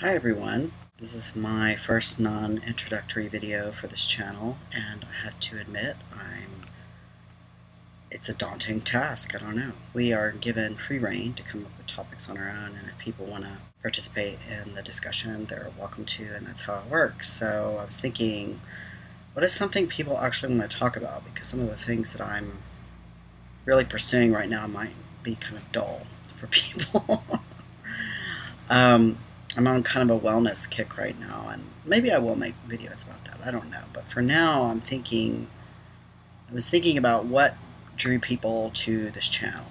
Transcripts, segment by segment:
Hi everyone, this is my first non-introductory video for this channel, and I have to admit it's a daunting task. I don't know. We are given free rein to come up with topics on our own, and if people want to participate in the discussion, they're welcome to, and that's how it works. So I was thinking, what is something people actually want to talk about? Because some of the things that I'm really pursuing right now might be kind of dull for people. I'm on kind of a wellness kick right now, and maybe I will make videos about that. I don't know. But for now, I was thinking about what drew people to this channel.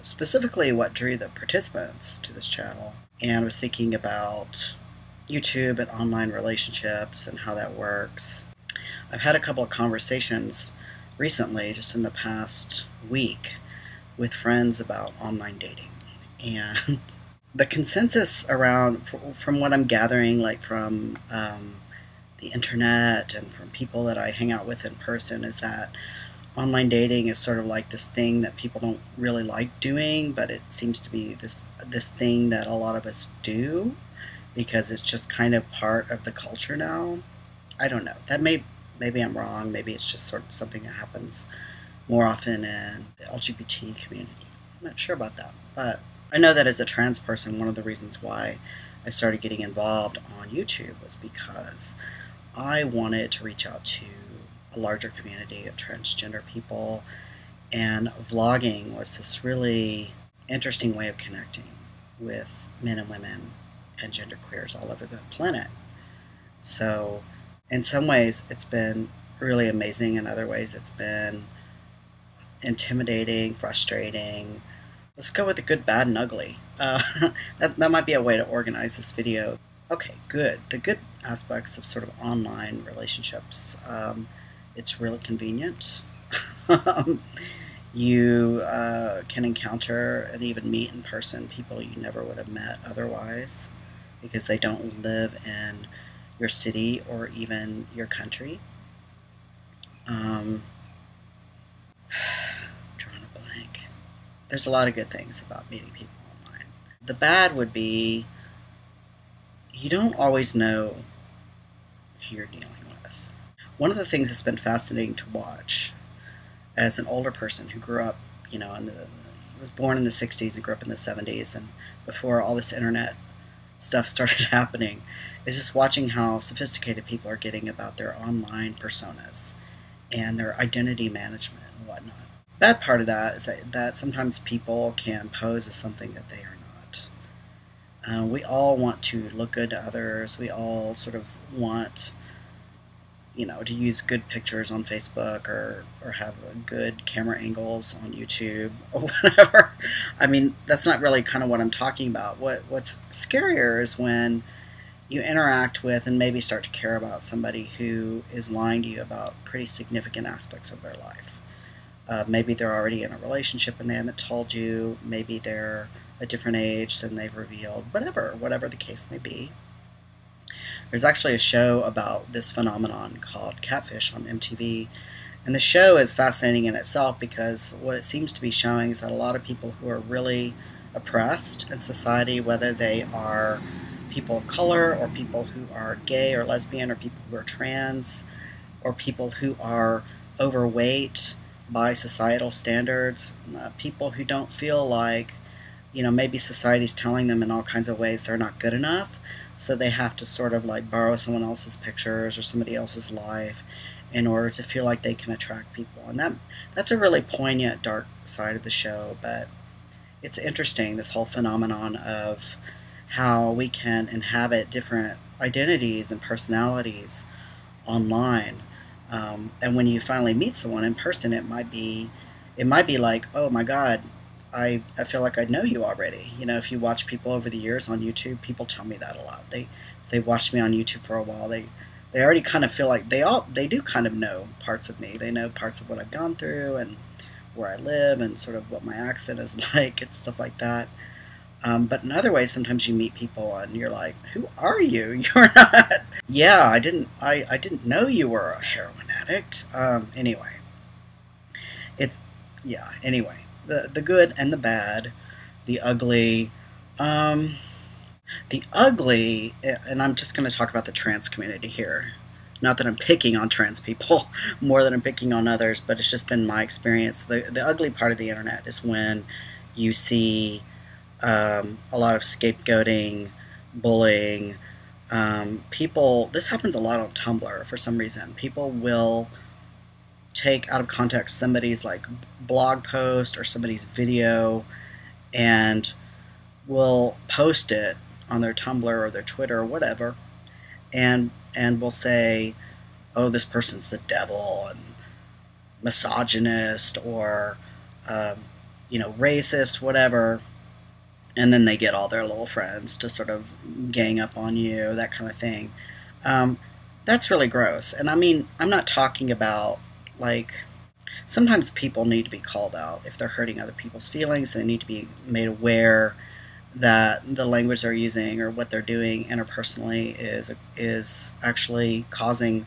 Specifically, what drew the participants to this channel. And I was thinking about YouTube and online relationships and how that works. I've had a couple of conversations recently, just in the past week, with friends about online dating. And the consensus around, from what I'm gathering, like from the internet and from people that I hang out with in person, is that online dating is sort of like this thing that people don't really like doing, but it seems to be this thing that a lot of us do because it's just kind of part of the culture now. I don't know. Maybe I'm wrong. Maybe it's just sort of something that happens more often in the LGBT community. I'm not sure about that, but I know that as a trans person, one of the reasons why I started getting involved on YouTube was because I wanted to reach out to a larger community of transgender people, and vlogging was this really interesting way of connecting with men and women and genderqueers all over the planet. So in some ways it's been really amazing, in other ways it's been intimidating, frustrating. Let's go with the good, bad, and ugly. That might be a way to organize this video. Okay, good. The good aspects of sort of online relationships. It's really convenient. You can encounter and even meet in person people you never would have met otherwise because they don't live in your city or even your country. There's a lot of good things about meeting people online. The bad would be you don't always know who you're dealing with. One of the things that's been fascinating to watch as an older person who grew up, was born in the 60s and grew up in the 70s, and before all this internet stuff started happening, is just watching how sophisticated people are getting about their online personas and their identity management and whatnot. Bad part of that is that sometimes people can pose as something that they are not. We all want to look good to others. We all sort of want, to use good pictures on Facebook or have good camera angles on YouTube or whatever. I mean, that's not really kind of what I'm talking about. What's scarier is when you interact with and maybe start to care about somebody who is lying to you about pretty significant aspects of their life. Maybe they're already in a relationship and they haven't told you. Maybe they're a different age than they've revealed. Whatever the case may be. There's actually a show about this phenomenon called Catfish on MTV. And the show is fascinating in itself because what it seems to be showing is that a lot of people who are really oppressed in society, whether they are people of color or people who are gay or lesbian or people who are trans or people who are overweight by societal standards, people who don't feel like, maybe society's telling them in all kinds of ways they're not good enough, so they have to sort of like borrow someone else's pictures or somebody else's life in order to feel like they can attract people. And that's a really poignant, dark side of the show, but it's interesting, this whole phenomenon of how we can inhabit different identities and personalities online. And when you finally meet someone in person, it might be like, oh my God, I feel like I know you already. If you watch people over the years on YouTube, people tell me that a lot. They watched me on YouTube for a while. They already kind of feel like they do kind of know parts of me. They know parts of what I've gone through and where I live and sort of what my accent is like and stuff like that. But in other ways, sometimes you meet people and you're like, "Who are you? You're not." Yeah, I didn't know you were a heroin addict. Anyway, Anyway, the good and the bad, the ugly. The ugly, and I'm just going to talk about the trans community here. Not that I'm picking on trans people more than I'm picking on others, but it's just been my experience. The ugly part of the internet is when you see a lot of scapegoating, bullying. People, this happens a lot on Tumblr for some reason. People will take out of context somebody's like blog post or somebody's video and will post it on their Tumblr or their Twitter or whatever, and will say, "Oh, this person's the devil and misogynist or racist, whatever." And then they get all their little friends to sort of gang up on you, that kind of thing. Um, that's really gross. And I mean, I'm not talking about like sometimes people need to be called out if they're hurting other people's feelings. They need to be made aware that the language they're using or what they're doing interpersonally is actually causing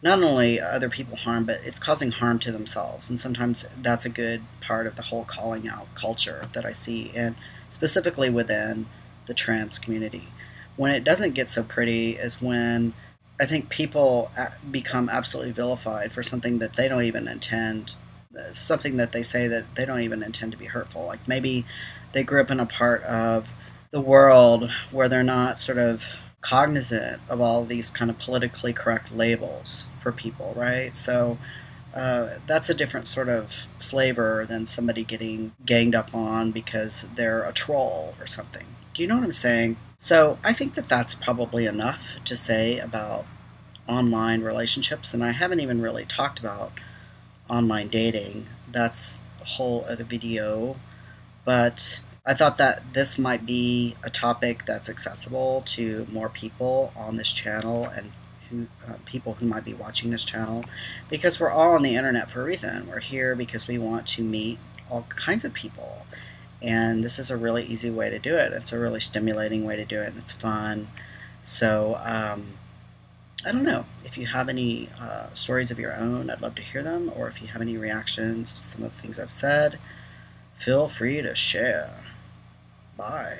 not only other people harm, but it's causing harm to themselves. And sometimes that's a good part of the whole calling out culture that I see, and specifically within the trans community. When it doesn't get so pretty is when I think people become absolutely vilified for something that they don't even intend, something that they say that they don't even intend to be hurtful. Like maybe they grew up in a part of the world where they're not sort of cognizant of all these kind of politically correct labels for people, right? So that's a different sort of flavor than somebody getting ganged up on because they're a troll or something. Do you know what I'm saying? So I think that that's probably enough to say about online relationships, and I haven't even really talked about online dating. That's a whole other video, but I thought that this might be a topic that's accessible to more people on this channel and people who might be watching this channel, because we're all on the internet for a reason. We're here because we want to meet all kinds of people, and this is a really easy way to do it. It's a really stimulating way to do it, and it's fun. So I don't know if you have any stories of your own. I'd love to hear them, or if you have any reactions to some of the things I've said, feel free to share. Bye.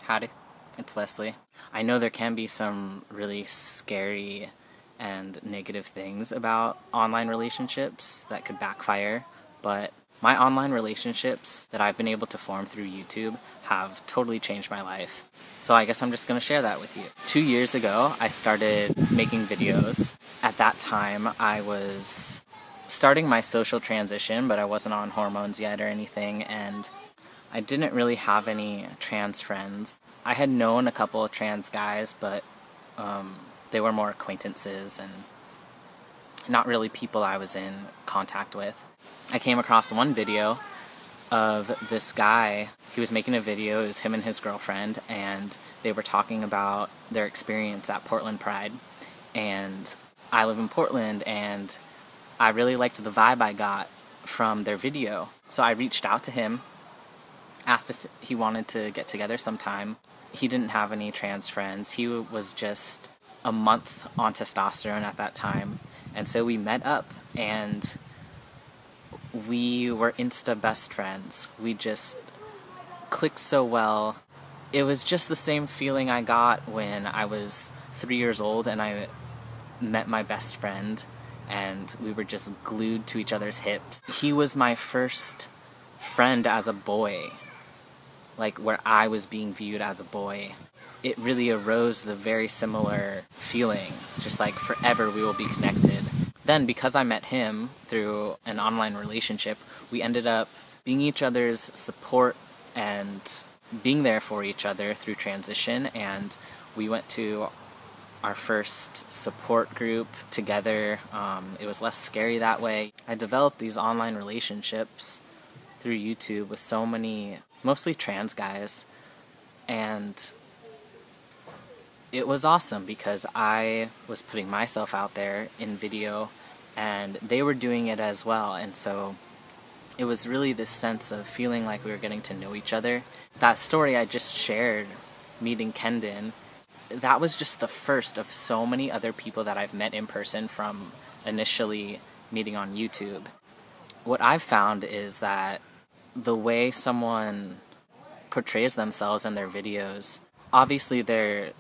Howdy, it's Wesley. I know there can be some really scary and negative things about online relationships that could backfire, but my online relationships that I've been able to form through YouTube have totally changed my life. So I guess I'm just going to share that with you. 2 years ago, I started making videos. At that time, I was starting my social transition, but I wasn't on hormones yet or anything, and I didn't really have any trans friends. I had known a couple of trans guys, but they were more acquaintances and not really people I was in contact with. I came across one video of this guy. He was making a video. It was him and his girlfriend, and they were talking about their experience at Portland Pride. And I live in Portland, and I really liked the vibe I got from their video. So I reached out to him, asked if he wanted to get together sometime. He didn't have any trans friends. He was just a month on testosterone at that time. And so we met up, and we were insta best friends. We just clicked so well. It was just the same feeling I got when I was 3 years old and I met my best friend, and we were just glued to each other's hips. He was my first friend as a boy, like where I was being viewed as a boy. It really arose the very similar feeling, just like forever we will be connected. Then, because I met him through an online relationship, we ended up being each other's support and being there for each other through transition, and we went to our first support group together. It was less scary that way. I developed these online relationships through YouTube with so many, mostly trans guys, and it was awesome because I was putting myself out there in video and they were doing it as well, and so it was really this sense of feeling like we were getting to know each other. That story I just shared, meeting Kendon, that was just the first of so many other people that I've met in person from initially meeting on YouTube. What I've found is that the way someone portrays themselves in their videos obviously they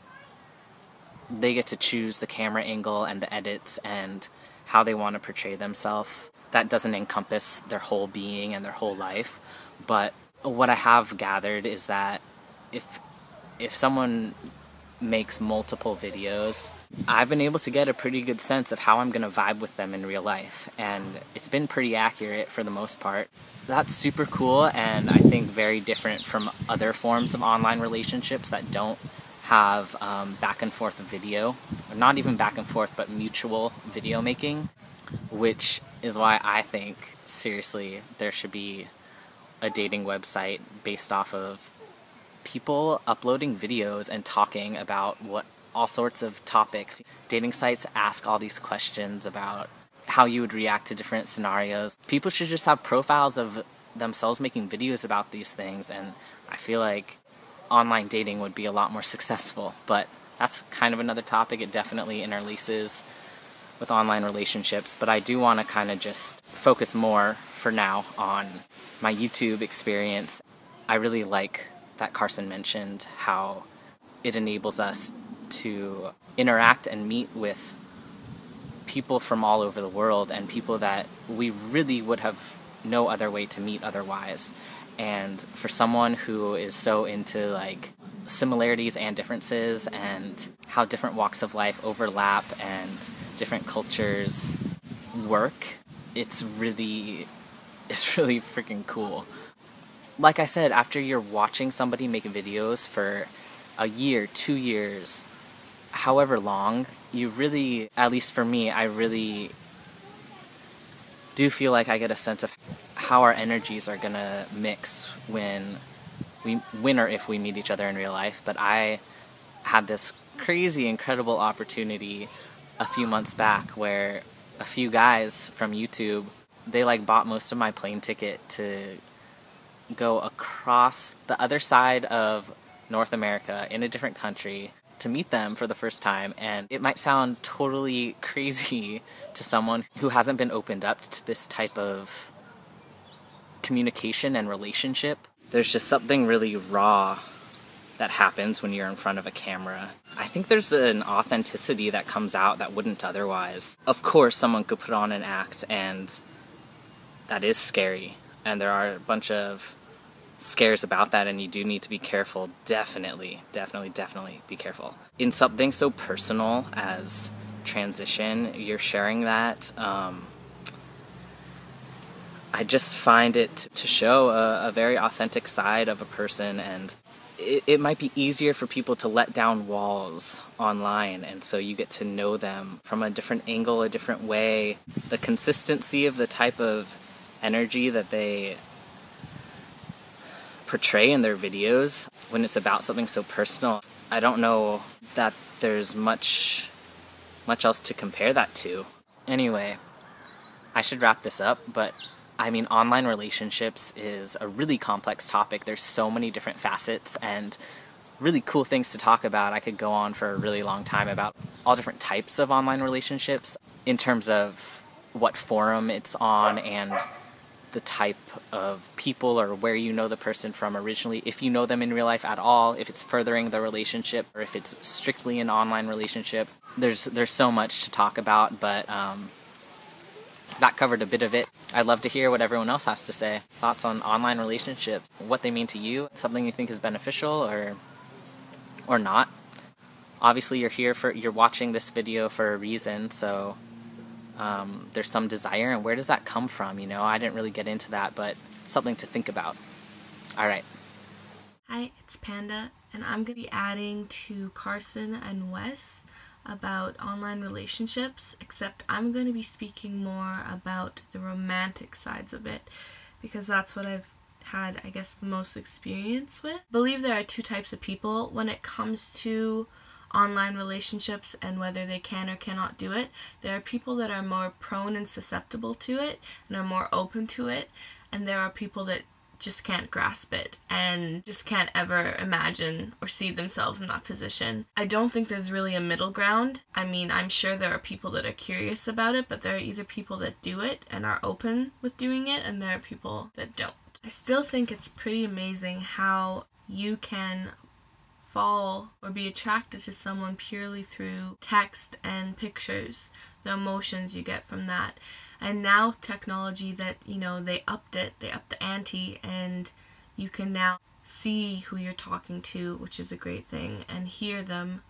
get to choose the camera angle and the edits and how they want to portray themselves. That doesn't encompass their whole being and their whole life. But what I have gathered is that if someone makes multiple videos, I've been able to get a pretty good sense of how I'm going to vibe with them in real life, and it's been pretty accurate for the most part. That's super cool, and I think very different from other forms of online relationships that don't have back and forth video, or not even back and forth, but mutual video making, which is why I think, seriously, there should be a dating website based off of people uploading videos and talking about all sorts of topics. Dating sites ask all these questions about how you would react to different scenarios. People should just have profiles of themselves making videos about these things, and I feel like online dating would be a lot more successful. But that's kind of another topic. It definitely interlaces with online relationships, but I do want to kind of just focus more for now on my YouTube experience. I really like that Carson mentioned how it enables us to interact and meet with people from all over the world, and people that we really would have no other way to meet otherwise. And for someone who is so into like similarities and differences and how different walks of life overlap and different cultures work, it's really freaking cool. Like I said, after you're watching somebody make videos for a year, 2 years, however long, you really, at least for me, I really do feel like I get a sense of how our energies are gonna mix when or if we meet each other in real life. But I had this crazy, incredible opportunity a few months back where a few guys from YouTube, they like bought most of my plane ticket to go across the other side of North America in a different country to meet them for the first time. And it might sound totally crazy to someone who hasn't been opened up to this type of communication and relationship. There's just something really raw that happens when you're in front of a camera. I think there's an authenticity that comes out that wouldn't otherwise. Of course, someone could put on an act, and that is scary. And there are a bunch of scares about that, and you do need to be careful. Definitely be careful. In something so personal as transition, you're sharing that. I just find it to show a very authentic side of a person, and it might be easier for people to let down walls online, and so you get to know them from a different angle, a different way. The consistency of the type of energy that they portray in their videos when it's about something so personal, I don't know that there's much else to compare that to. Anyway, I should wrap this up, but I mean, online relationships is a really complex topic. There's so many different facets and really cool things to talk about. I could go on for a really long time about all different types of online relationships in terms of what forum it's on and the type of people or where you know the person from originally, if you know them in real life at all, if it's furthering the relationship, or if it's strictly an online relationship. There's so much to talk about, but that covered a bit of it. I'd love to hear what everyone else has to say. Thoughts on online relationships, what they mean to you, something you think is beneficial or not. Obviously you're watching this video for a reason, so there's some desire, and where does that come from? You know, I didn't really get into that, but it's something to think about. Alright. Hi, it's Panda, and I'm going to be adding to Carson and Wes about online relationships, except I'm going to be speaking more about the romantic sides of it, because that's what I've had, I guess, the most experience with. I believe there are two types of people when it comes to online relationships and whether they can or cannot do it. There are people that are more prone and susceptible to it and are more open to it, and there are people that just can't grasp it and just can't ever imagine or see themselves in that position. I don't think there's really a middle ground. I mean, I'm sure there are people that are curious about it, but there are either people that do it and are open with doing it, and there are people that don't. I still think it's pretty amazing how you can fall or be attracted to someone purely through text and pictures, the emotions you get from that. And now with technology that, they upped the ante, and you can now see who you're talking to, which is a great thing, and hear them,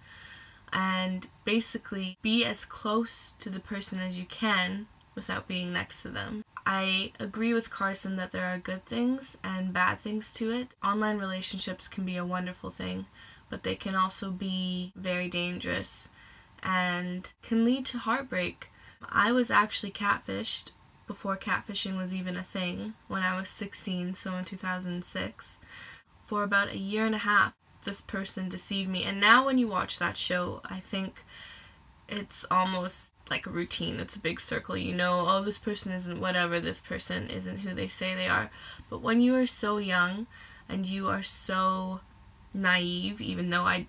and basically be as close to the person as you can without being next to them. I agree with Carson that there are good things and bad things to it. Online relationships can be a wonderful thing, but they can also be very dangerous and can lead to heartbreak. I was actually catfished before catfishing was even a thing when I was 16, so in 2006. For about a year and a half, this person deceived me. And now when you watch that show, I think it's almost like a routine. It's a big circle. Oh, this person isn't whatever, this person isn't who they say they are. But when you are so young and you are so naive, even though I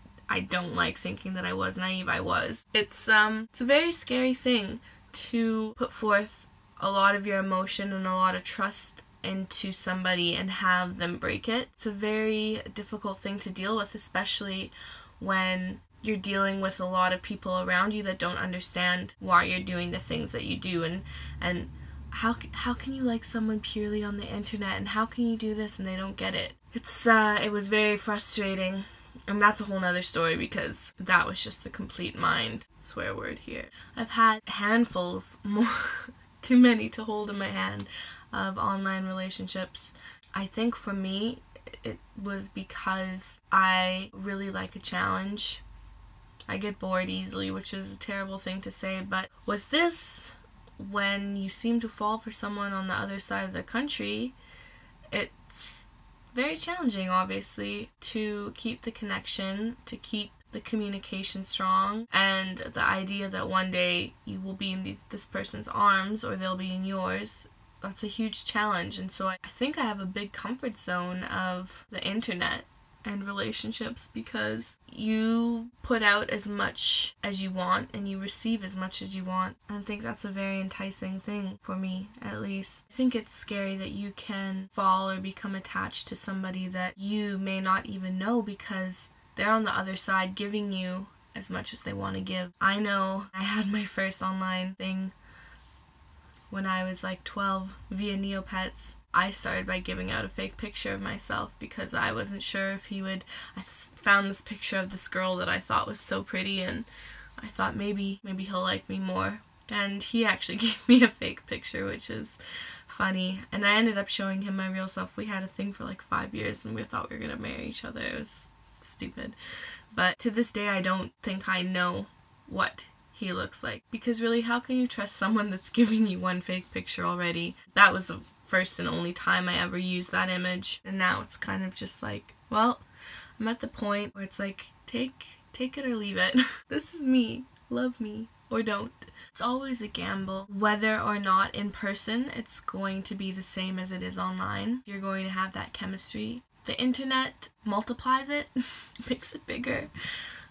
don't like thinking that I was naive, I was. It's a very scary thing to put forth a lot of your emotion and a lot of trust into somebody and have them break it. It's a very difficult thing to deal with, especially when you're dealing with a lot of people around you that don't understand why you're doing the things that you do, and how can you like someone purely on the internet, and how can you do this and they don't get it. It was very frustrating, and that's a whole nother story because that was just a complete mind swear word here. I've had handfuls, more too many to hold in my hand, of online relationships. I think for me it was because I really like a challenge. I get bored easily, which is a terrible thing to say, but with this, when you seem to fall for someone on the other side of the country, it's very challenging, obviously, to keep the connection, to keep the communication strong, and the idea that one day you will be in this person's arms or they'll be in yours. That's a huge challenge, and so I think I have a big comfort zone of the internet and relationships because you put out as much as you want and you receive as much as you want. I think that's a very enticing thing for me, at least. I think it's scary that you can fall or become attached to somebody that you may not even know because they're on the other side giving you as much as they want to give. I know I had my first online thing when I was like 12 via Neopets. I started by giving out a fake picture of myself because I wasn't sure if he would. I found this picture of this girl that I thought was so pretty, and I thought maybe he'll like me more. And he actually gave me a fake picture, which is funny. And I ended up showing him my real self. We had a thing for like 5 years and we thought we were gonna marry each other. It was stupid. But to this day I don't think I know what he looks like. Because really, how can you trust someone that's giving you one fake picture already? That was the first and only time I ever used that image. And now it's kind of just like, well, I'm at the point where it's like, take it or leave it. This is me. Love me or don't. It's always a gamble. Whether or not in person, it's going to be the same as it is online. You're going to have that chemistry. The internet multiplies it, makes it bigger.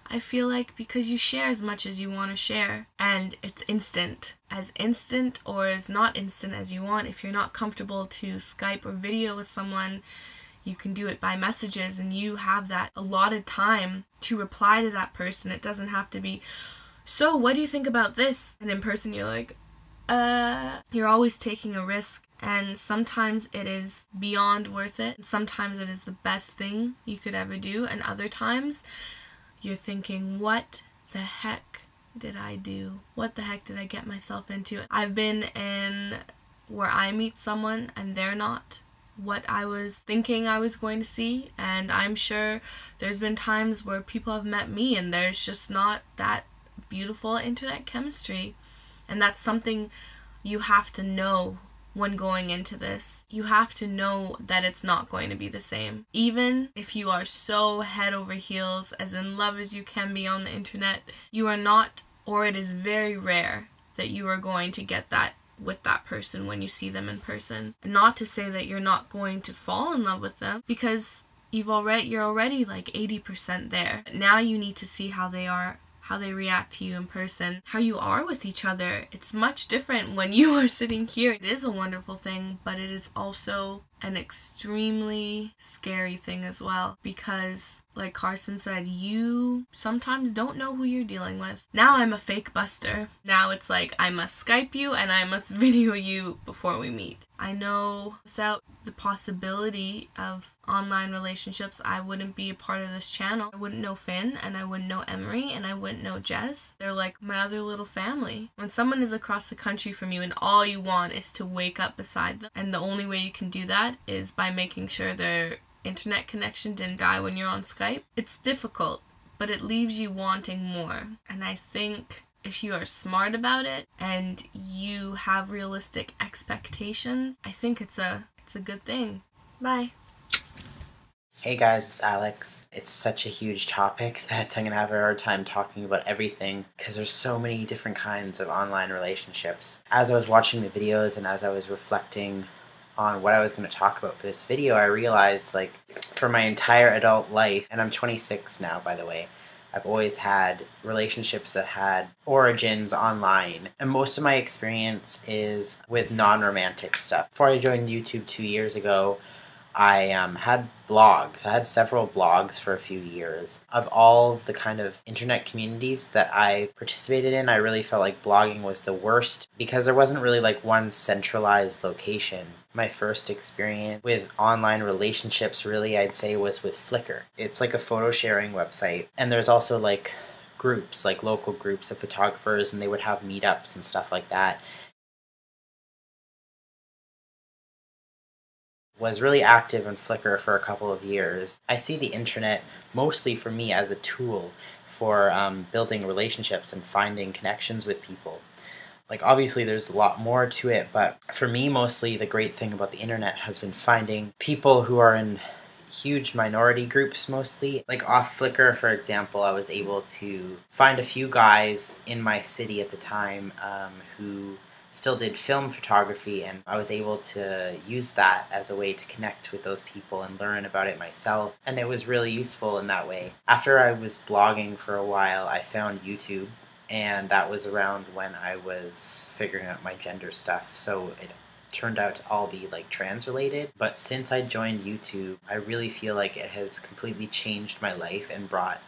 I feel like because you share as much as you want to share, and it's instant. As instant or as not instant as you want. If you're not comfortable to Skype or video with someone, you can do it by messages, and you have that allotted time to reply to that person. It doesn't have to be, so what do you think about this? And in person you're like, you're always taking a risk, and sometimes it is beyond worth it. And sometimes it is the best thing you could ever do, and other times you're thinking, what the heck did I do? What the heck did I get myself into? I've been in where I meet someone and they're not what I was thinking I was going to see, and I'm sure there's been times where people have met me and there's just not that beautiful internet chemistry. And that's something you have to know when going into this. You have to know that it's not going to be the same. Even if you are so head over heels, as in love as you can be on the internet, you are not, or it is very rare that you are going to get that with that person when you see them in person. Not to say that you're not going to fall in love with them, because you're already like 80% there. Now you need to see how they are how they react to you in person, how you are with each other. It's much different when you are sitting here. It is a wonderful thing, but it is also an extremely scary thing as well, because like Carson said, you sometimes don't know who you're dealing with. Now I'm a fake buster. Now it's like I must Skype you and I must video you before we meet. I know without the possibility of online relationships, I wouldn't be a part of this channel. I wouldn't know Finn, and I wouldn't know Emery, and I wouldn't know Jess. They're like my other little family. When someone is across the country from you and all you want is to wake up beside them, and the only way you can do that is by making sure their internet connection didn't die when you're on Skype, it's difficult, but it leaves you wanting more. And I think if you are smart about it and you have realistic expectations, I think it's a good thing. Bye. Hey guys, it's Alex. It's such a huge topic that I'm gonna have a hard time talking about everything because there's so many different kinds of online relationships. As I was watching the videos and as I was reflecting on what I was going to talk about for this video, I realized, like, for my entire adult life, and I'm 26 now, by the way, I've always had relationships that had origins online. And most of my experience is with non-romantic stuff. Before I joined YouTube 2 years ago, I had blogs. I had several blogs for a few years. Of all of the kind of internet communities that I participated in, I really felt like blogging was the worst because there wasn't really like one centralized location. My first experience with online relationships really, I'd say, was with Flickr. It's like a photo sharing website. And there's also like groups, like local groups of photographers, and they would have meetups and stuff like that. Was really active on Flickr for a couple of years. I see the internet mostly for me as a tool for building relationships and finding connections with people. Like, obviously there's a lot more to it, but for me mostly the great thing about the internet has been finding people who are in huge minority groups mostly. Like off Flickr, for example, I was able to find a few guys in my city at the time who still did film photography, and I was able to use that as a way to connect with those people and learn about it myself, and it was really useful in that way. After I was blogging for a while, I found YouTube, and that was around when I was figuring out my gender stuff, so it turned out to all be like trans related. But since I joined YouTube, I really feel like it has completely changed my life and brought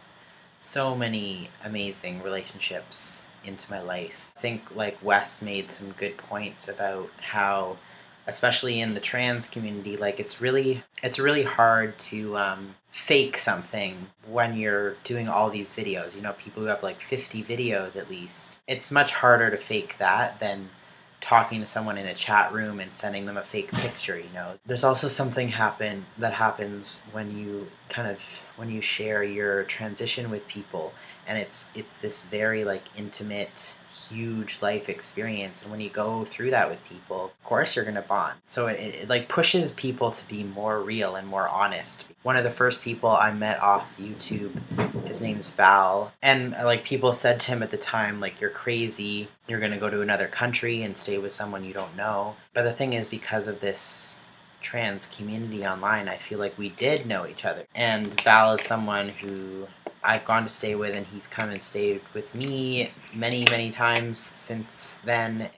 so many amazing relationships into my life. I think like Wes made some good points about how, especially in the trans community, like it's really hard to fake something when you're doing all these videos. You know, people who have like 50 videos at least. It's much harder to fake that than talking to someone in a chat room and sending them a fake picture, you know. There's also something that happens when you share your transition with people, and it's this very like intimate, huge life experience, and when you go through that with people, of course you're gonna bond. So it like pushes people to be more real and more honest. One of the first people I met off YouTube, his name's Val, and like people said to him at the time, like, you're crazy, you're gonna go to another country and stay with someone you don't know. But the thing is, because of this trans community online, I feel like we did know each other. And Val is someone who I've gone to stay with, and he's come and stayed with me many, many times since then.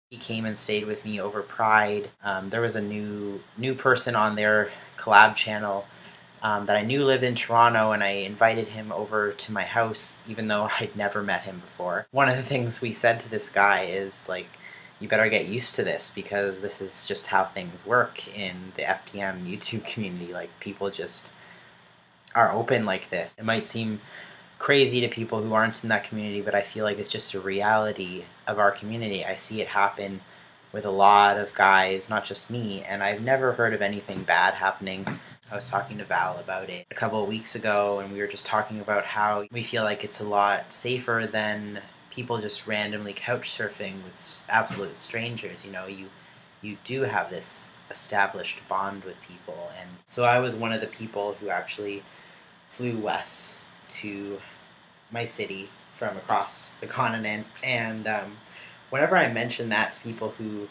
He came and stayed with me over Pride. There was a new person on their collab channel that I knew lived in Toronto, and I invited him over to my house even though I'd never met him before. One of the things we said to this guy is, like, you better get used to this because this is just how things work in the FTM YouTube community. Like, people just are open like this. It might seem crazy to people who aren't in that community, but I feel like it's just a reality of our community. I see it happen with a lot of guys, not just me, and I've never heard of anything bad happening. I was talking to Val about it a couple of weeks ago, and we were just talking about how we feel like it's a lot safer than people just randomly couch surfing with absolute strangers. You know, you do have this established bond with people. And so I was one of the people who actually flew west to my city from across the continent, and whenever I mention that to people who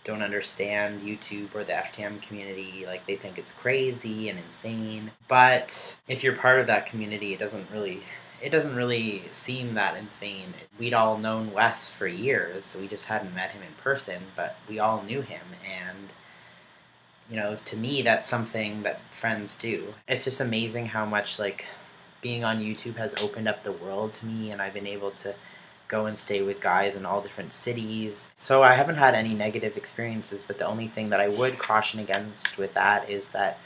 don't understand YouTube or the FTM community. Like, they think it's crazy and insane. But if you're part of that community, it doesn't really seem that insane. We'd all known Wes for years, so we just hadn't met him in person, but we all knew him, and to me, that's something that friends do. It's just amazing how much, like, being on YouTube has opened up the world to me, and I've been able to go and stay with guys in all different cities. So I haven't had any negative experiences, but the only thing that I would caution against with that is that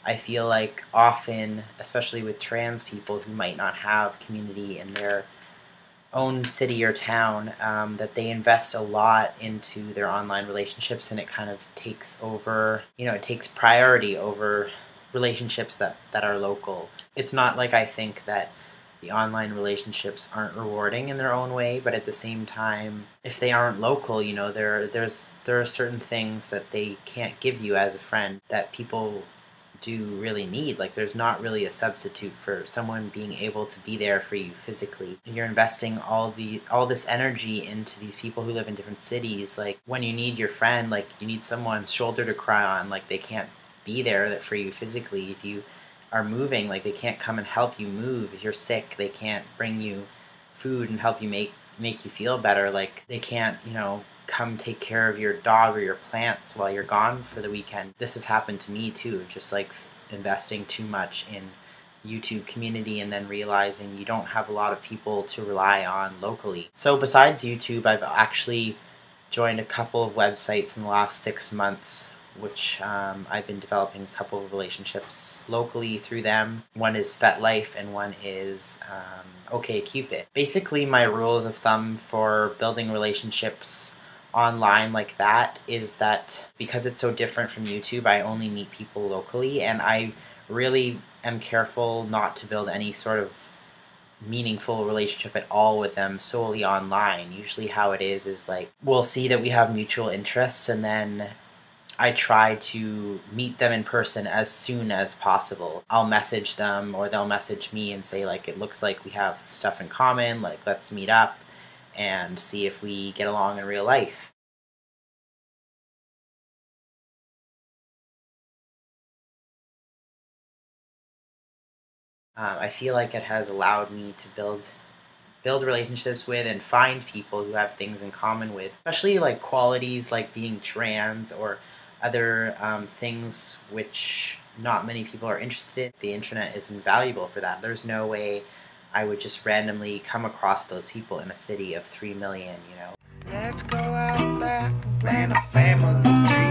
I feel like often, especially with trans people who might not have community in their own city or town, that they invest a lot into their online relationships, and it kind of takes over, it takes priority over relationships that are local. It's not like I think that the online relationships aren't rewarding in their own way, but at the same time, if they aren't local, there are certain things that they can't give you as a friend that people do really need. Like, there's not really a substitute for someone being able to be there for you physically. You're investing all this energy into these people who live in different cities. Like, when you need your friend, like, you need someone's shoulder to cry on. Like, they can't be there for you physically. If you are moving, like, they can't come and help you move. If you're sick, they can't bring you food and help you make you feel better. Like, they can't come take care of your dog or your plants while you're gone for the weekend. This has happened to me too, just like investing too much in YouTube community and then realizing you don't have a lot of people to rely on locally. So besides YouTube, I've actually joined a couple of websites in the last 6 months, which I've been developing a couple of relationships locally through them. One is FetLife and one is OkCupid. Basically, my rules of thumb for building relationships online like that is that because it's so different from YouTube, I only meet people locally, and I really am careful not to build any sort of meaningful relationship at all with them solely online. Usually how it is like, we'll see that we have mutual interests, and then I try to meet them in person as soon as possible. I'll message them, or they'll message me and say, like, it looks like we have stuff in common, like, let's meet up and see if we get along in real life. I feel like it has allowed me to build relationships with and find people who have things in common with, especially like qualities like being trans or other things which not many people are interested in. The internet is invaluable for that. There's no way I would just randomly come across those people in a city of 3 million, Let's go out back and plant a family tree.